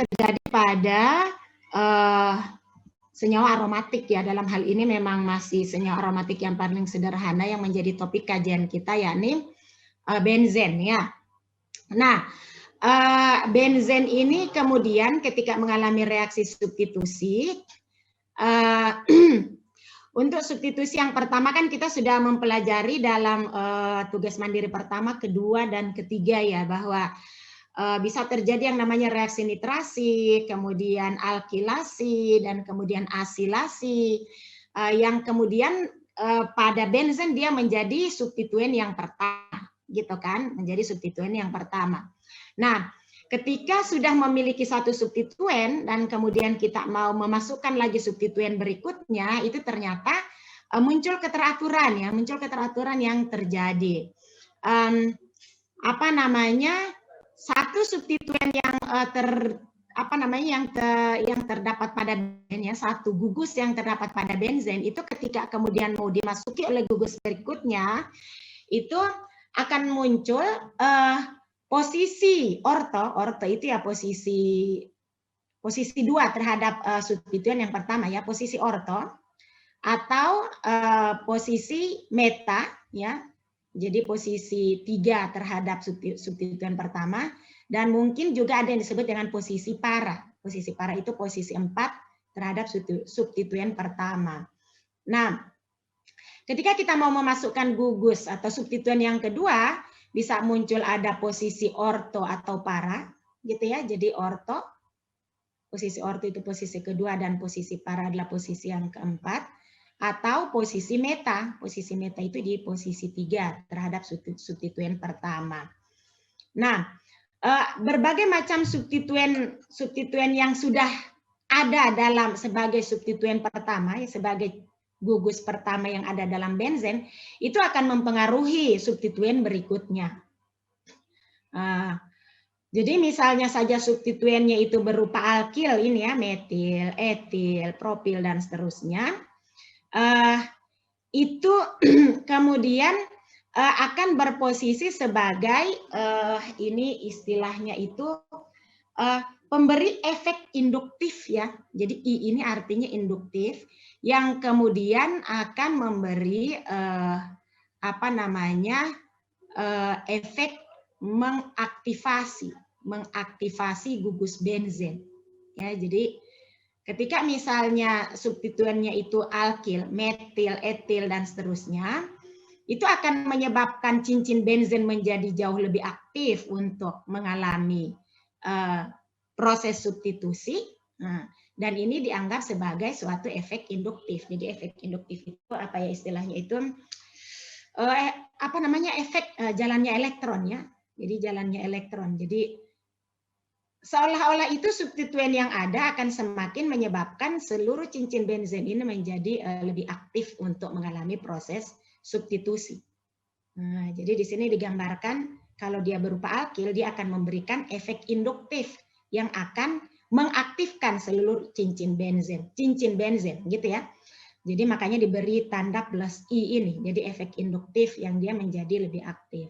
terjadi pada senyawa aromatik ya. Dalam hal ini memang masih senyawa aromatik yang paling sederhana yang menjadi topik kajian kita, yakni benzen ya. Nah, benzen ini kemudian ketika mengalami reaksi substitusi, untuk substitusi yang pertama kan kita sudah mempelajari dalam tugas mandiri pertama, kedua, dan ketiga ya, bahwa bisa terjadi yang namanya reaksi nitrasi, kemudian alkilasi, dan kemudian asilasi, yang kemudian pada benzen dia menjadi substituen yang pertama, gitu kan, menjadi substituen yang pertama. Nah, ketika sudah memiliki satu substituen dan kemudian kita mau memasukkan lagi substituen berikutnya, itu ternyata muncul keteraturan ya, muncul keteraturan yang terjadi. Satu substituen yang yang terdapat pada benzen ya, satu gugus yang terdapat pada benzen itu ketika kemudian mau dimasuki oleh gugus berikutnya, itu akan muncul posisi orto itu ya posisi 2 terhadap substituen yang pertama ya, posisi orto, atau posisi meta ya, jadi posisi 3 terhadap substituen pertama, dan mungkin juga ada yang disebut dengan posisi para. Posisi para itu posisi 4 terhadap substituen pertama. Nah, ketika kita mau memasukkan gugus atau substituen yang kedua, bisa muncul ada posisi orto atau para, gitu ya. Jadi posisi orto itu posisi kedua, dan posisi para adalah posisi yang keempat. Atau posisi meta itu di posisi 3 terhadap substituen pertama. Nah, berbagai macam substituen yang sudah ada dalam sebagai substituen pertama, sebagai gugus pertama yang ada dalam benzen, itu akan mempengaruhi substituen berikutnya. Jadi misalnya saja substituennya itu berupa alkil ini ya, metil, etil, propil, dan seterusnya, itu kemudian akan berposisi sebagai ini istilahnya itu pemberi efek induktif ya. Jadi I ini artinya induktif, yang kemudian akan memberi efek mengaktifasi gugus benzen ya. Jadi ketika misalnya substituennya itu alkil, metil, etil, dan seterusnya, itu akan menyebabkan cincin benzen menjadi jauh lebih aktif untuk mengalami proses substitusi. Dan ini dianggap sebagai suatu efek induktif. Jadi efek induktif itu apa ya istilahnya itu efek jalannya elektron ya. Jadi jalannya elektron. Jadi seolah-olah itu substituen yang ada akan semakin menyebabkan seluruh cincin benzen ini menjadi lebih aktif untuk mengalami proses substitusi. Nah, jadi di sini digambarkan kalau dia berupa alkil, dia akan memberikan efek induktif yang akan mengaktifkan seluruh cincin benzen gitu ya. Jadi makanya diberi tanda plus I ini, jadi efek induktif yang dia menjadi lebih aktif.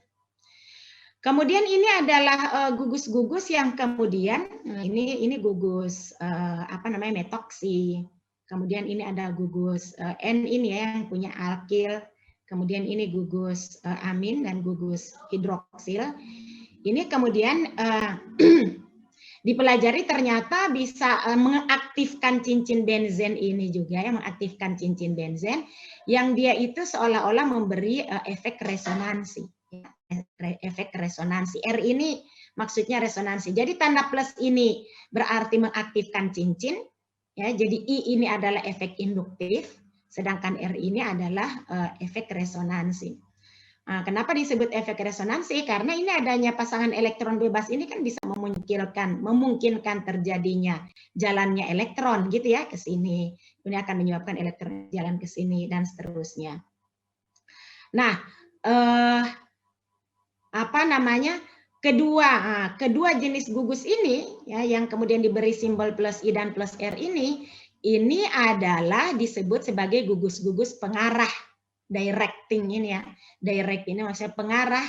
Kemudian ini adalah gugus-gugus yang kemudian ini gugus metoksi. Kemudian ini ada gugus N ini ya yang punya alkil. Kemudian ini gugus amin dan gugus hidroksil. Ini kemudian dipelajari ternyata bisa mengaktifkan cincin benzen ini juga ya, mengaktifkan cincin benzen yang dia itu seolah-olah memberi efek resonansi. Efek resonansi. R ini maksudnya resonansi. Jadi tanda plus ini berarti mengaktifkan cincin. Ya, jadi I ini adalah efek induktif, sedangkan R ini adalah efek resonansi. Nah, kenapa disebut efek resonansi? Karena ini adanya pasangan elektron bebas ini kan bisa memungkinkan terjadinya jalannya elektron gitu ya ke sini. Ini akan menyebabkan elektron jalan ke sini dan seterusnya. Nah, kedua jenis gugus ini ya yang kemudian diberi simbol plus I dan plus R ini adalah disebut sebagai gugus-gugus pengarah directing ini ya. Direct ini maksudnya pengarah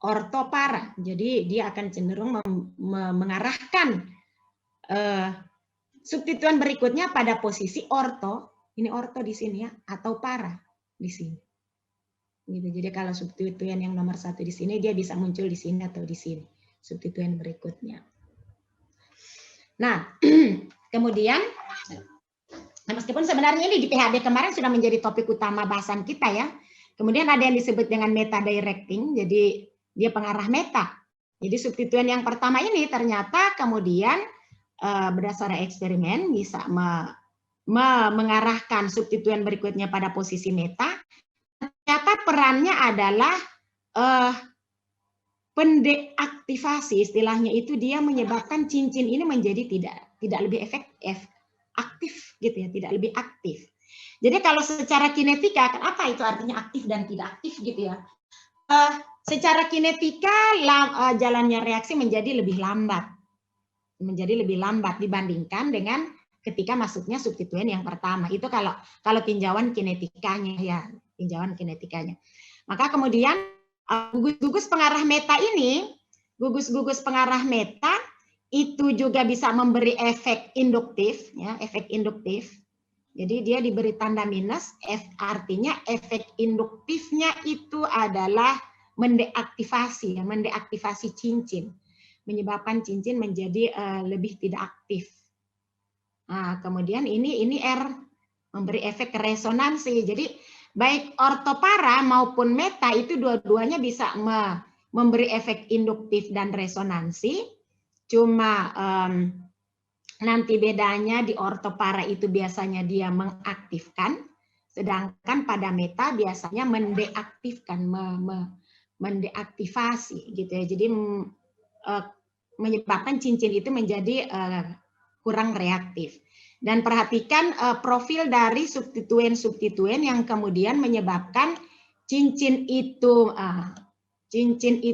ortopara. Jadi dia akan cenderung mengarahkan substituen berikutnya pada posisi orto, ini orto di sini ya, atau para di sini. Gitu. Jadi kalau substituen yang nomor 1 di sini, dia bisa muncul di sini atau di sini. Substituen berikutnya. Nah, kemudian, meskipun sebenarnya ini di PhD kemarin sudah menjadi topik utama bahasan kita ya. Kemudian ada yang disebut dengan meta directing, jadi dia pengarah meta. Jadi substituen yang pertama ini ternyata kemudian berdasarkan eksperimen bisa mengarahkan substituen berikutnya pada posisi meta. Ternyata perannya adalah pendeaktivasi, istilahnya itu dia menyebabkan cincin ini menjadi tidak lebih efektif, aktif gitu ya, tidak lebih aktif. Jadi kalau secara kinetika, apa itu artinya aktif dan tidak aktif gitu ya? Secara kinetika jalannya reaksi menjadi lebih lambat dibandingkan dengan ketika masuknya substituen yang pertama. Itu kalau tinjauan kinetikanya ya, tinjauan kinetikanya. Maka kemudian gugus pengarah meta ini, gugus pengarah meta itu juga bisa memberi efek induktif ya, efek induktif. Jadi dia diberi tanda minus, artinya efek induktifnya itu adalah mendeaktivasi ya, mendeaktivasi cincin, menyebabkan cincin menjadi lebih tidak aktif. Nah, kemudian ini R memberi efek resonansi. Jadi baik ortopara maupun meta itu dua-duanya bisa memberi efek induktif dan resonansi. Cuma nanti bedanya di ortopara itu biasanya dia mengaktifkan, sedangkan pada meta biasanya mendeaktifkan, mendeaktivasi gitu ya. Jadi menyebabkan cincin itu menjadi kurang reaktif. Dan perhatikan profil dari substituen yang kemudian menyebabkan cincin itu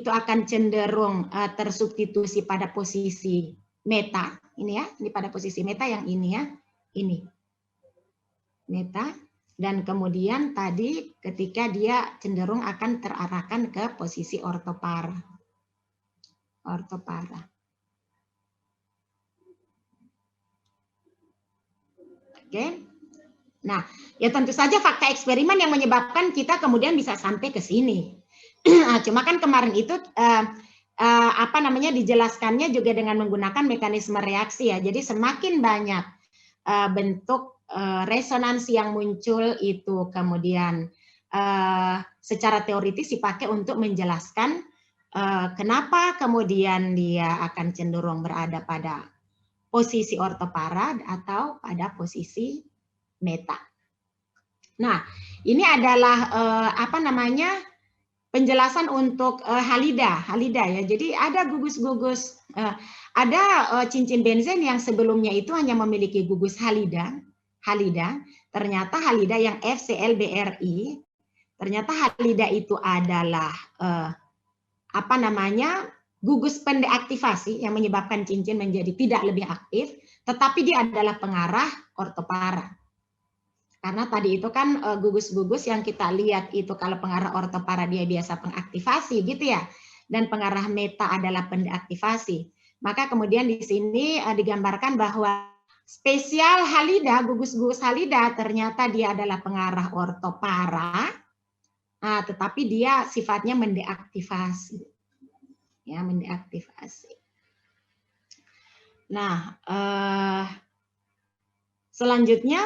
akan cenderung tersubstitusi pada posisi meta. Ini ya, ini pada posisi meta yang ini ya, ini meta. Dan kemudian tadi ketika dia cenderung akan terarahkan ke posisi ortopara. Oke. Nah, ya tentu saja fakta eksperimen yang menyebabkan kita kemudian bisa sampai ke sini. Cuma kan kemarin itu dijelaskannya juga dengan menggunakan mekanisme reaksi ya. Jadi semakin banyak bentuk resonansi yang muncul itu kemudian secara teoritis dipakai untuk menjelaskan kenapa kemudian dia akan cenderung berada pada posisi ortopara atau pada posisi meta. Nah, ini adalah penjelasan untuk halida ya. Jadi ada gugus-gugus, ada cincin benzen yang sebelumnya itu hanya memiliki gugus halida. Ternyata halida yang FCl-BRI, ternyata halida itu adalah gugus pendeaktivasi yang menyebabkan cincin menjadi tidak lebih aktif, tetapi dia adalah pengarah ortopara. Karena tadi itu kan gugus-gugus yang kita lihat itu kalau pengarah ortopara dia biasa pengaktivasi gitu ya, dan pengarah meta adalah pendeaktivasi. Maka kemudian di sini digambarkan bahwa spesial halida, gugus-gugus halida ternyata dia adalah pengarah ortopara, tetapi dia sifatnya mendeaktivasi. Ya, mendeaktivasi. Nah, selanjutnya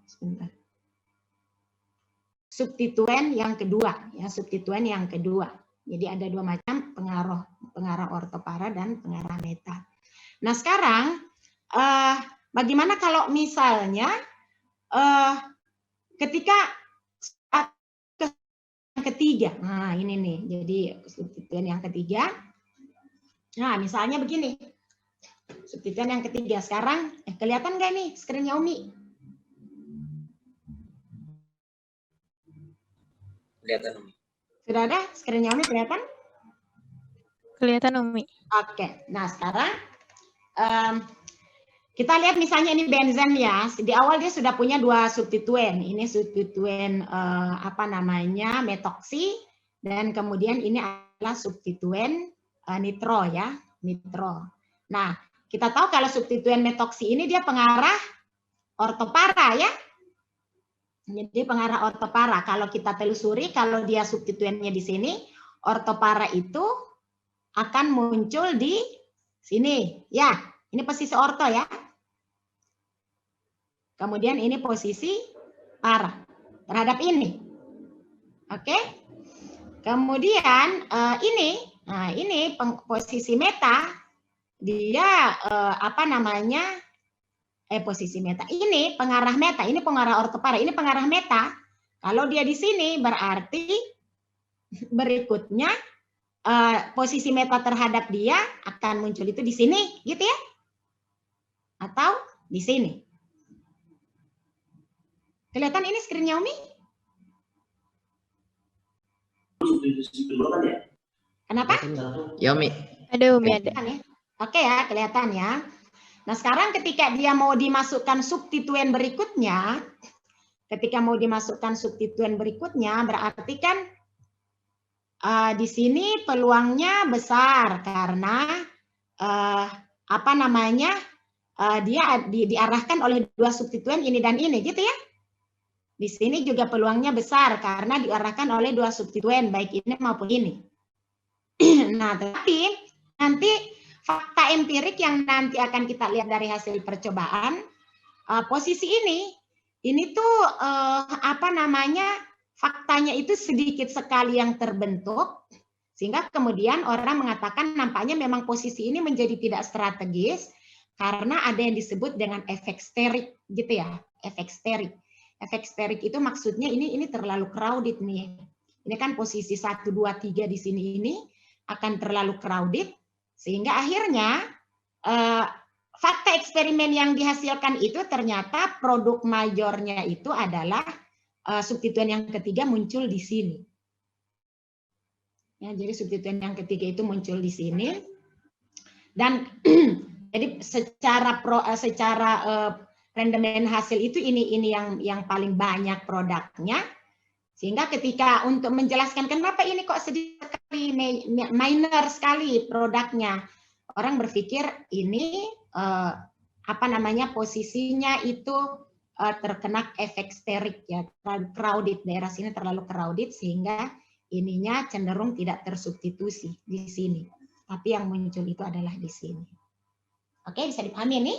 sebentar. Substituen yang kedua, ya, substituen yang kedua. Jadi ada dua macam pengarah ortopara dan pengarah meta. Nah, sekarang bagaimana kalau misalnya ketika ketiga, nah ini nih, jadi substituen yang ketiga. Nah, misalnya begini. Substituen yang ketiga sekarang, kelihatan nggak nih skrinnya Umi? Kelihatan Umi. Sudah ada skrinnya Umi kelihatan? Kelihatan Umi. Oke, nah sekarang kita lihat misalnya ini benzen ya. Di awal dia sudah punya dua substituen. Ini substituen metoksi dan kemudian ini adalah substituen nitro ya, nitro. Nah, kita tahu kalau substituen metoksi ini dia pengarah ortopara ya. Jadi pengarah ortopara. Kalau kita telusuri, kalau dia substituennya di sini, ortopara itu akan muncul di sini. Ya, ini posisi orto ya. Kemudian ini posisi para terhadap ini. Oke. Kemudian ini posisi meta, dia posisi meta. Ini pengarah meta, ini pengarah ortopara, ini pengarah meta. Kalau dia di sini berarti berikutnya posisi meta terhadap dia akan muncul itu di sini, gitu ya? Atau di sini. Kelihatan ini screen-nya Umi? Kenapa? Ya Umi. Ada Umi, ada. Oke ya, kelihatan ya. Nah sekarang ketika dia mau dimasukkan substituen berikutnya, berarti kan di sini peluangnya besar karena dia diarahkan oleh dua substituen ini dan ini, gitu ya. Di sini juga peluangnya besar karena diarahkan oleh dua substituen, baik ini maupun ini. Nah, tapi nanti fakta empirik yang nanti akan kita lihat dari hasil percobaan, posisi ini tuh faktanya itu sedikit sekali yang terbentuk, sehingga kemudian orang mengatakan nampaknya memang posisi ini menjadi tidak strategis karena ada yang disebut dengan efek sterik, gitu ya, efek sterik. Efek sterik itu maksudnya ini terlalu crowded nih. Ini kan posisi 1, 2, 3 di sini ini akan terlalu crowded, sehingga akhirnya fakta eksperimen yang dihasilkan itu ternyata produk majornya itu adalah substituen yang ketiga muncul di sini. Ya, jadi substituen yang ketiga itu muncul di sini. Dan jadi secara rendemen hasil itu ini yang paling banyak produknya, sehingga ketika untuk menjelaskan kenapa ini kok sedikit sekali minor sekali produknya, orang berpikir ini posisinya itu terkena efek sterik ya, terlalu crowded, daerah sini terlalu crowded sehingga ininya cenderung tidak tersubstitusi di sini, tapi yang muncul itu adalah di sini. Oke, bisa dipahami ini?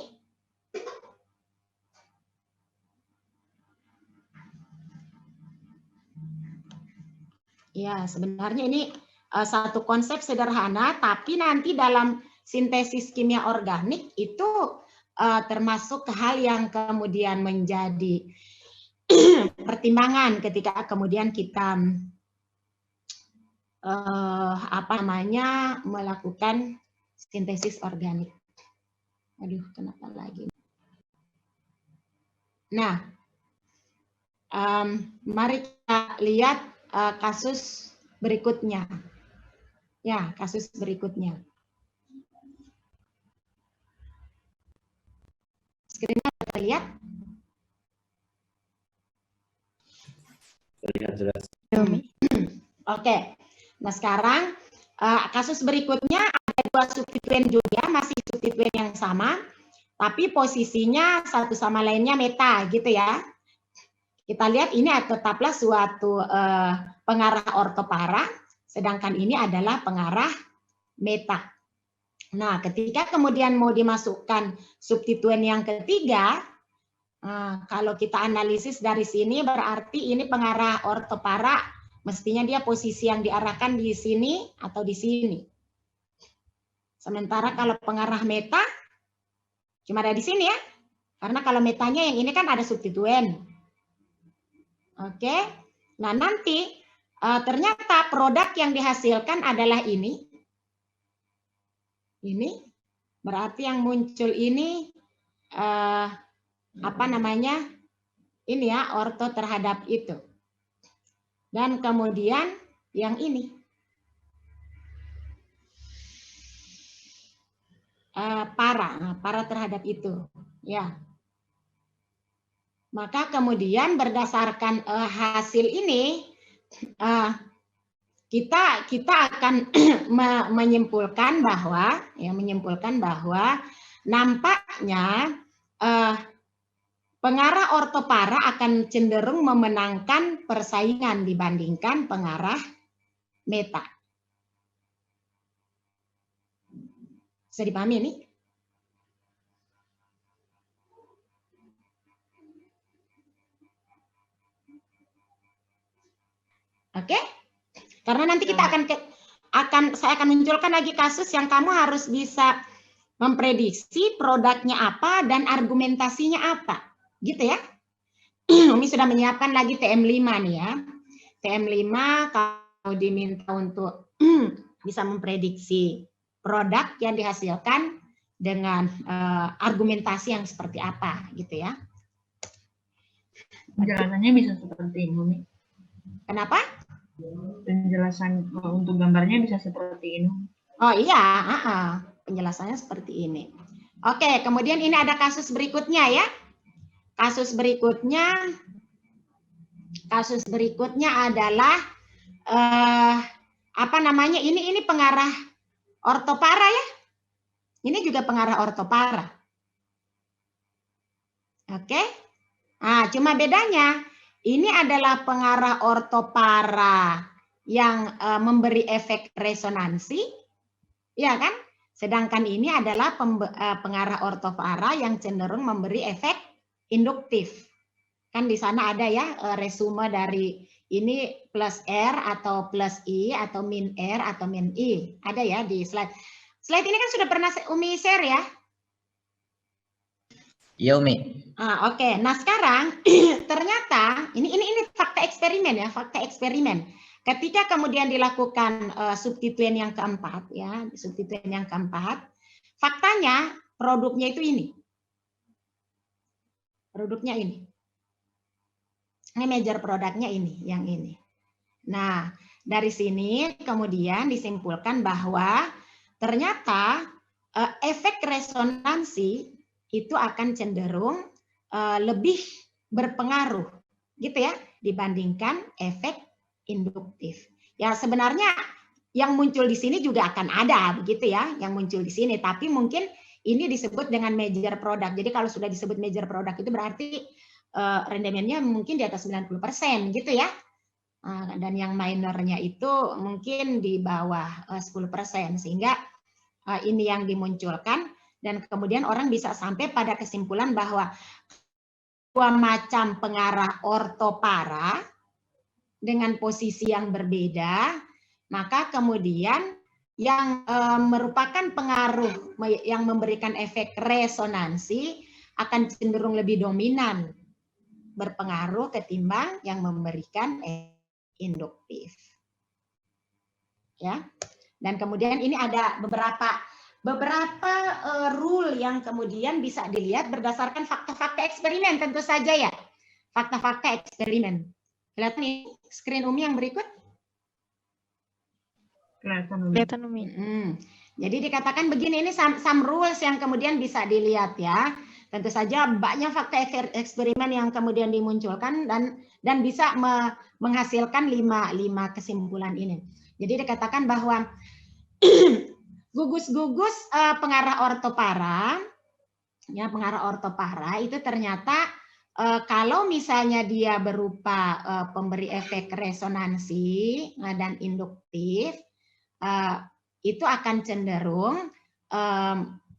Ya, sebenarnya ini satu konsep sederhana, tapi nanti dalam sintesis kimia organik itu termasuk hal yang kemudian menjadi pertimbangan ketika kemudian kita melakukan sintesis organik. Aduh, kenapa lagi? Nah, mari kita lihat kasus berikutnya. Ya, kasus berikutnya. Screen-nya kita lihat. Terlihat jelas. Oke. Nah, sekarang kasus berikutnya ada dua substituen juga, masih substituen yang sama, tapi posisinya satu sama lainnya meta, gitu ya. Kita lihat ini tetaplah suatu pengarah ortopara, sedangkan ini adalah pengarah meta. Nah, ketika kemudian mau dimasukkan substituen yang ketiga, kalau kita analisis dari sini berarti ini pengarah ortopara, mestinya dia posisi yang diarahkan di sini atau di sini. Sementara kalau pengarah meta, cuma ada di sini ya, karena kalau metanya yang ini kan ada substituen. Oke, nah nanti ternyata produk yang dihasilkan adalah ini. Ini berarti yang muncul ini ini ya, orto terhadap itu. Dan kemudian yang ini para terhadap itu, ya. Maka kemudian berdasarkan hasil ini, kita akan menyimpulkan bahwa nampaknya pengarah ortopara akan cenderung memenangkan persaingan dibandingkan pengarah meta. Bisa dipahami ini? Oke? Karena nanti kita saya akan munculkan lagi kasus yang kamu harus bisa memprediksi produknya apa dan argumentasinya apa. Gitu ya. Umi sudah menyiapkan lagi TM5 nih ya. TM5 kalau diminta untuk bisa memprediksi produk yang dihasilkan dengan argumentasi yang seperti apa gitu ya. Penjelasannya bisa seperti ini, Umi. Kenapa? Penjelasan untuk gambarnya bisa seperti ini. Oh iya, penjelasannya seperti ini. Oke, kemudian ini ada kasus berikutnya ya. Kasus berikutnya adalah apa namanya? Ini pengarah ortopara ya. Ini juga pengarah ortopara. Oke. Nah, cuma bedanya ini adalah pengarah ortopara yang memberi efek resonansi, ya kan? Sedangkan ini adalah pengarah ortopara yang cenderung memberi efek induktif. Kan di sana ada ya resume dari ini plus R atau plus I atau min R atau min I. Ada ya di slide. Slide ini kan sudah pernah Umi share ya? Iya, Umi. Oke. Nah, sekarang ternyata ini fakta eksperimen ya, fakta eksperimen. Ketika kemudian dilakukan substituen yang keempat ya, substituen yang keempat, faktanya produknya itu ini. Produknya ini. Ini major produknya ini, yang ini. Nah, dari sini kemudian disimpulkan bahwa ternyata efek resonansi itu akan cenderung lebih berpengaruh gitu ya dibandingkan efek induktif. Ya sebenarnya yang muncul di sini juga akan ada begitu ya yang muncul di sini, tapi mungkin ini disebut dengan major product. Jadi kalau sudah disebut major product itu berarti rendemennya mungkin di atas 90% gitu ya. Dan yang minornya itu mungkin di bawah 10%, sehingga ini yang dimunculkan. Dan kemudian orang bisa sampai pada kesimpulan bahwa dua macam pengarah ortopara dengan posisi yang berbeda, maka kemudian yang merupakan pengaruh yang memberikan efek resonansi akan cenderung lebih dominan berpengaruh ketimbang yang memberikan induktif. Ya. Dan kemudian ini ada beberapa rule yang kemudian bisa dilihat berdasarkan fakta-fakta eksperimen tentu saja ya. Fakta-fakta eksperimen. Lihat nih screen Umi yang berikut. Kelihatan, Umi. Jadi dikatakan begini, ini some rules yang kemudian bisa dilihat ya. Tentu saja banyak fakta eksperimen yang kemudian dimunculkan dan bisa menghasilkan 5 kesimpulan ini. Jadi dikatakan bahwa gugus-gugus pengarah ortopara, ya pengarah ortopara itu ternyata kalau misalnya dia berupa pemberi efek resonansi dan induktif, itu akan cenderung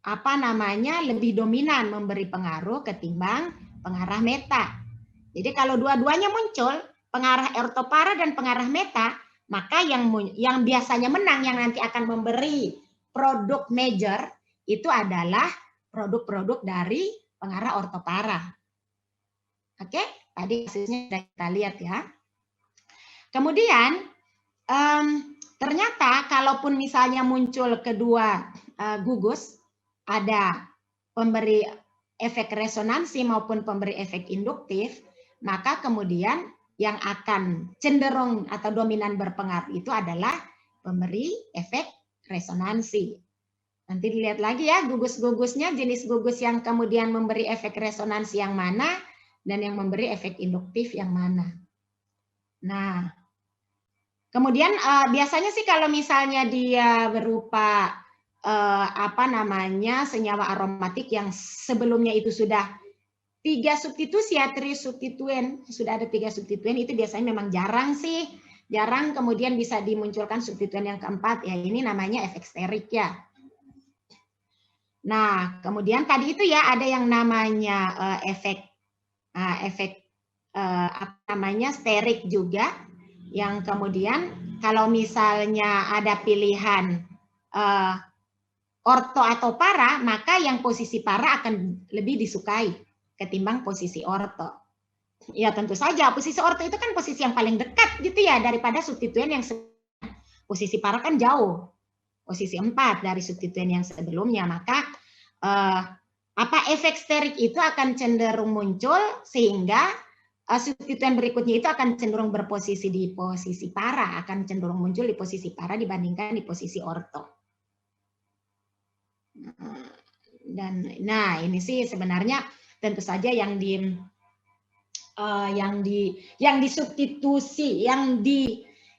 lebih dominan memberi pengaruh ketimbang pengarah meta. Jadi kalau dua-duanya muncul, pengarah ortopara dan pengarah meta, maka yang biasanya menang yang nanti akan memberi produk major itu adalah produk-produk dari pengarah ortopara. Oke, tadi kasusnya sudah kita lihat ya. Kemudian ternyata kalaupun misalnya muncul kedua gugus, ada pemberi efek resonansi maupun pemberi efek induktif, maka kemudian yang akan cenderung atau dominan berpengaruh itu adalah pemberi efek resonansi. Nanti dilihat lagi ya gugus-gugusnya, jenis gugus yang kemudian memberi efek resonansi yang mana dan yang memberi efek induktif yang mana. Nah, Kemudian biasanya sih kalau misalnya dia berupa apa namanya senyawa aromatik yang sebelumnya itu sudah 3 substitusi ya, 3 substituen, sudah ada 3 substituen, itu biasanya memang jarang sih, jarang kemudian bisa dimunculkan substituen yang keempat ya, ini namanya efek sterik ya. Nah, kemudian tadi itu ya ada yang namanya efek apa namanya sterik juga, yang kemudian kalau misalnya ada pilihan orto atau para, maka yang posisi para akan lebih disukai ketimbang posisi orto. Ya tentu saja posisi orto itu kan posisi yang paling dekat gitu ya daripada substituen yang posisi para kan jauh, posisi 4 dari substituen yang sebelumnya, maka apa efek sterik itu akan cenderung muncul sehingga substituen berikutnya itu akan cenderung berposisi di posisi para, akan cenderung muncul di posisi para dibandingkan di posisi orto. Dan nah ini sih sebenarnya tentu saja yang disubstitusi,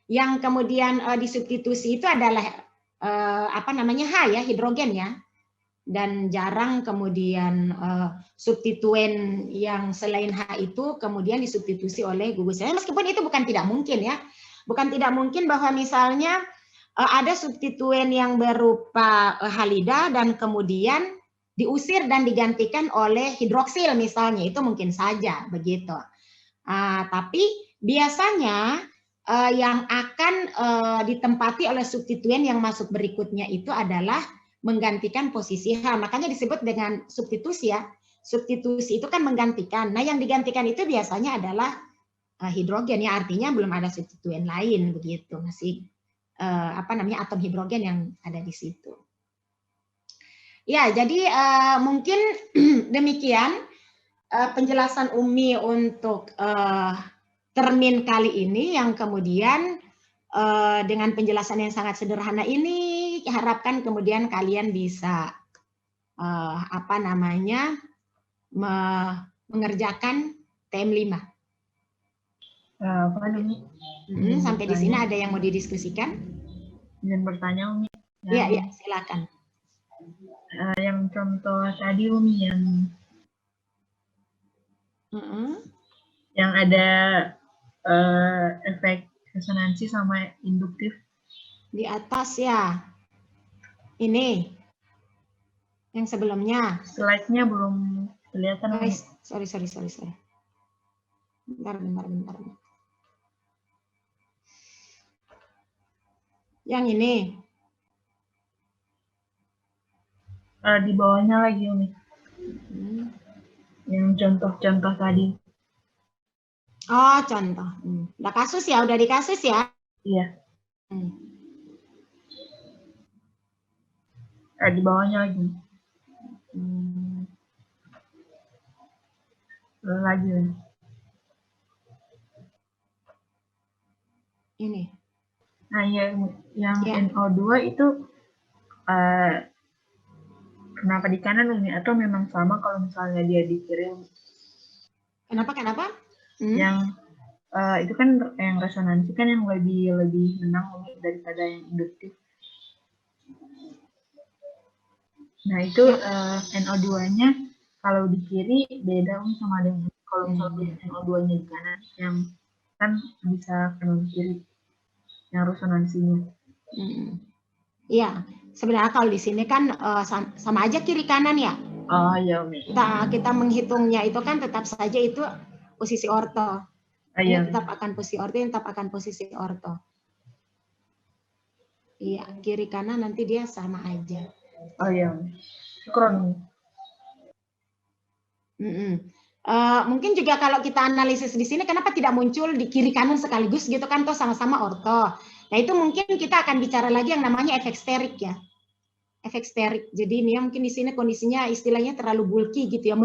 yang kemudian disubstitusi itu adalah apa namanya H ya, hidrogen ya. Dan jarang kemudian substituen yang selain H itu kemudian disubstitusi oleh gugus. Meskipun itu bukan tidak mungkin ya. Bukan tidak mungkin bahwa misalnya ada substituen yang berupa halida dan kemudian diusir dan digantikan oleh hidroksil misalnya, itu mungkin saja begitu. Tapi biasanya yang akan ditempati oleh substituen yang masuk berikutnya itu adalah menggantikan posisi H. Makanya disebut dengan substitusi ya. Substitusi itu kan menggantikan. Nah, yang digantikan itu biasanya adalah hidrogen ya, artinya belum ada substituen lain begitu, masih apa namanya atom hidrogen yang ada di situ. Ya, jadi mungkin demikian penjelasan Umi untuk termin kali ini, yang kemudian dengan penjelasan yang sangat sederhana ini harapkan kemudian kalian bisa apa namanya mengerjakan TM5. Sampai di sini ada yang mau didiskusikan? Izin bertanya Umi. Iya, ya, silakan. Yang contoh tadi Umi yang ada efek resonansi sama induktif di atas ya. Ini yang sebelumnya. Slide-nya belum kelihatan. Sorry. Bentar. Yang ini. Di bawahnya lagi Umi. Yang contoh-contoh tadi. Oh, contoh. Udah kasus ya? Udah di kasus ya? Iya. Di bawahnya lagi. Lagi. Ini. Nah, yang NO2 itu kenapa di kanan Umi? Atau memang sama kalau misalnya dia di kiri? Kenapa? Yang itu kan yang resonansi kan yang lebih menang Umi daripada yang induktif. Nah itu NO2-nya kalau di kiri beda Umi sama dengan kalau misalnya NO2-nya di kanan, yang kan bisa kanan kiri yang resonansinya. Iya, sebenarnya kalau di sini kan sama aja kiri kanan ya. Oh iya Umi. Kita menghitungnya itu kan tetap saja itu posisi orto. Ini tetap akan posisi orto, Iya, kiri kanan nanti dia sama aja. Oh iya. Syukron. Mungkin juga kalau kita analisis di sini, kenapa tidak muncul di kiri kanan sekaligus gitu kan, toh sama-sama orto. Nah itu mungkin kita akan bicara lagi yang namanya efek sterik ya. Efek sterik. Jadi ini mungkin di sini kondisinya istilahnya terlalu bulky gitu ya,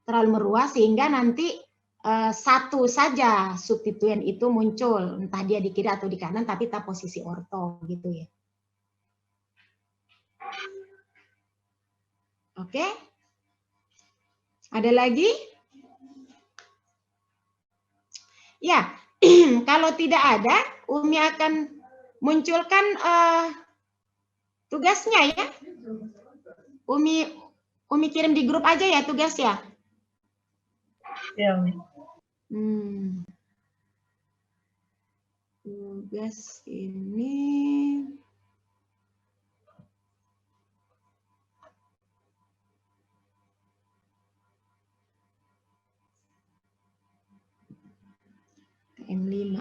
terlalu meruah sehingga nanti satu saja substituen itu muncul, entah dia di kiri atau di kanan, tapi tak posisi orto gitu ya. Oke, ada lagi? Ya, kalau tidak ada, Umi akan munculkan tugasnya ya. Umi kirim di grup aja ya tugas ya. Ya, Umi. Tugas ini TM5.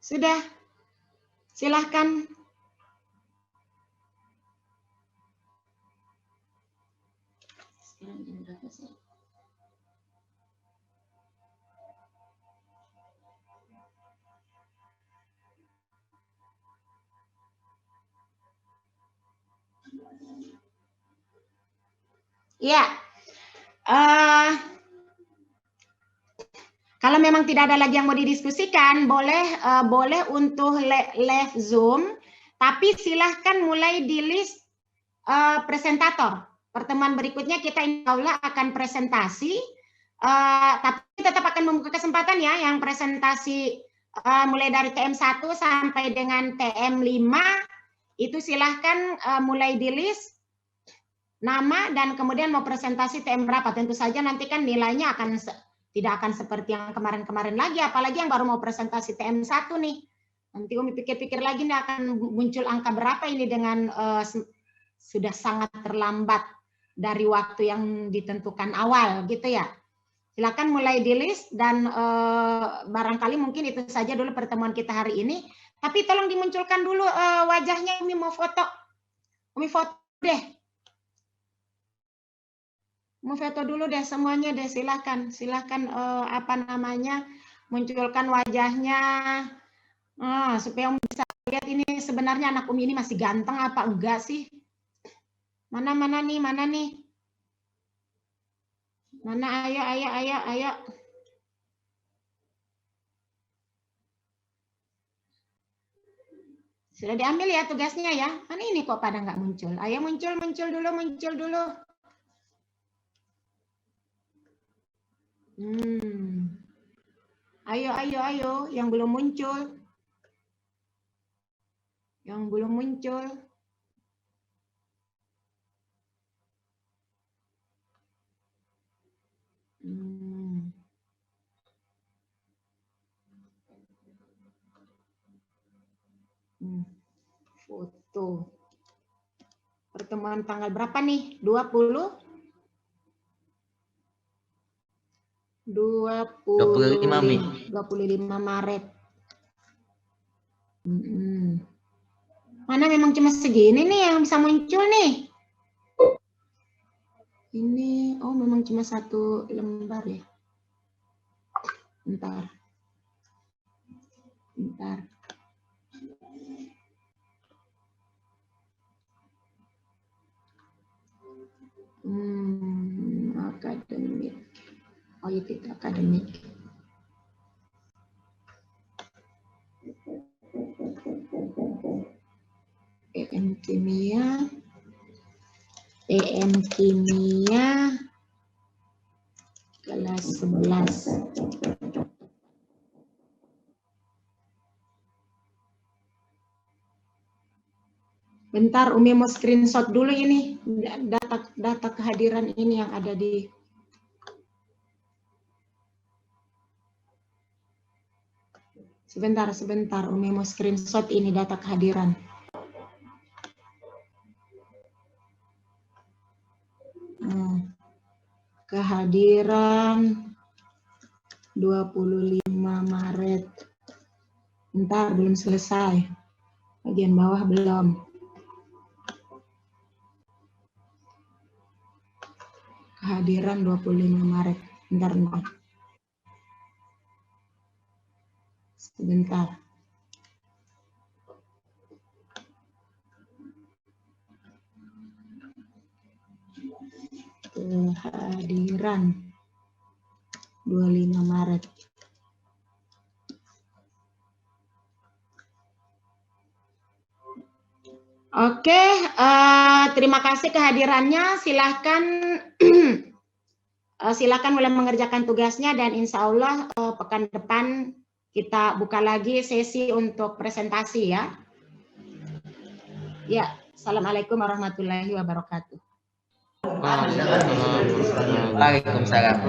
Sudah, silahkan. Ya, kalau memang tidak ada lagi yang mau didiskusikan, boleh untuk live Zoom, tapi silahkan mulai di list presentator. Pertemuan berikutnya kita insya Allah akan presentasi, tapi tetap akan membuka kesempatan ya, yang presentasi mulai dari TM1 sampai dengan TM5, itu silahkan mulai di list nama dan kemudian mau presentasi TM berapa. Tentu saja nanti kan nilainya tidak akan seperti yang kemarin-kemarin lagi, apalagi yang baru mau presentasi TM1 nih. Nanti Umi pikir-pikir lagi nih akan muncul angka berapa ini dengan sudah sangat terlambat dari waktu yang ditentukan awal gitu ya. Silakan mulai di list dan barangkali mungkin itu saja dulu pertemuan kita hari ini. Tapi tolong dimunculkan dulu wajahnya, Umi mau foto. Umi foto deh. Mau foto dulu deh semuanya deh, silakan apa namanya, munculkan wajahnya supaya Umi bisa lihat ini sebenarnya anak Umi ini masih ganteng apa enggak sih. Mana nih, mana ayo. Sudah diambil ya tugasnya ya. Mana ini kok pada nggak muncul. Ayo muncul dulu. Ayo, yang belum muncul. Foto. Pertemuan tanggal berapa nih? 25 Maret. Mana memang cuma segini nih yang bisa muncul nih. Ini, oh memang cuma satu lembar ya. Bentar. Akademik. Oh itu akademik. EM Kimia kelas 11. Bentar, Umi mau screenshot dulu ini data kehadiran ini yang ada di. Sebentar, Umi mau screenshot ini data kehadiran. Kehadiran 25 Maret. Bentar, belum selesai. Bagian bawah belum. Kehadiran 25 Maret. Bentar. Sebentar. kehadiran 25 Maret. Oke, terima kasih kehadirannya. Silahkan silakan mulai mengerjakan tugasnya dan insya Allah pekan depan kita buka lagi sesi untuk presentasi ya. Ya, assalamualaikum warahmatullahi wabarakatuh. Waalaikumsalam.